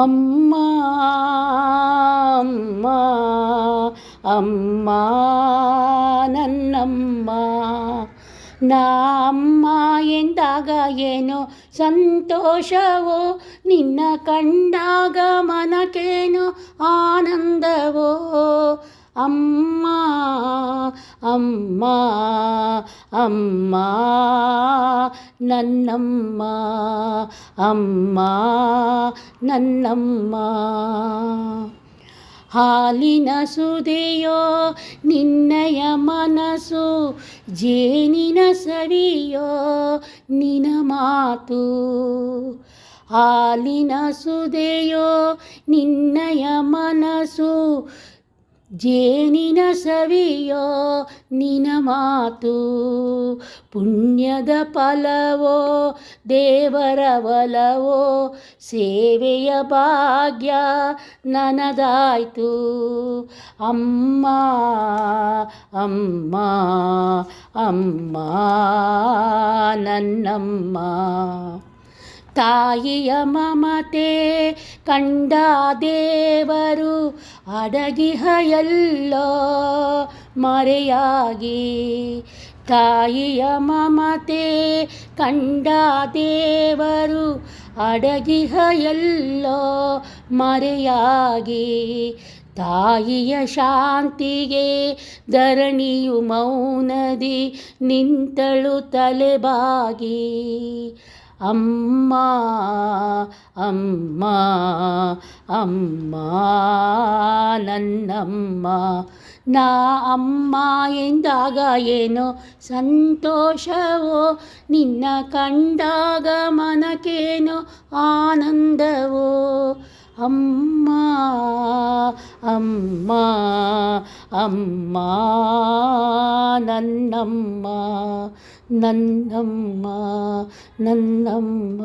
ಅಮ್ಮ ಅಮ್ಮ ಅಮ್ಮ ನನ್ನಮ್ಮ. ನಾ ಅಮ್ಮ ಎಂದಾಗ ಏನೋ ಸಂತೋಷವೋ, ನಿನ್ನ ಕಂಡಾಗ ಮನಕ್ಕೇನೋ ಆನಂದವೋ. ಅಮ್ಮ ಅಮ್ಮ ಅಮ್ಮ ನನ್ನಮ್ಮ, ಅಮ್ಮ ನನ್ನಮ್ಮ. ಹಾಲಿನ ಸುದೆಯೋ ನಿನ್ನಯ ಮನಸ್ಸು, ಜೇನಿನ ಸವಿಯೋ ನಿನ ಮಾತು. ಹಾಲಿನ ಸುದೆಯೋ ನಿನ್ನಯ ಮನಸ್ಸು, ಜೇನಿನ ಸವಿಯೋ ನಿನ ಮಾತು. ಪುಣ್ಯದ ಫಲವೋ ದೇವರ ಒಲವೋ, ಸೇವೆಯ ಭಾಗ್ಯ ನನದಾಯ್ತು. ಅಮ್ಮ ಅಮ್ಮ ಅಮ್ಮ ನನ್ನಮ್ಮ. ತಾಯಿಯ ಮಮತೆ ಕಂಡ ದೇವರು ಅಡಗಿಹ ಎಲ್ಲೋ ಮರೆಯಾಗಿ. ತಾಯಿಯ ಮಮತೆ ಕಂಡ ದೇವರು ಅಡಗಿಹ ಎಲ್ಲೋ ಮರೆಯಾಗಿ. ತಾಯಿಯ ಶಾಂತಿಗೆ ಧರಣಿಯು ಮೌನದಿ ನಿಂತಳು ತಲೆಬಾಗಿ. ಅಮ್ಮ ಅಮ್ಮ ಅಮ್ಮ ನನ್ನಮ್ಮ. ನಾ ಅಮ್ಮ ಎಂದಾಗ ಏನೋ ಸಂತೋಷವೋ, ನಿನ್ನ ಕಂಡಾಗ ಮನಕ್ಕೇನೋ ಆನಂದವೋ. ಅಮ್ಮ ಅಮ್ಮ ಅಮ್ಮ ನನ್ನಮ್ಮ, ನನ್ನಮ್ಮ ನನ್ನಮ್ಮ.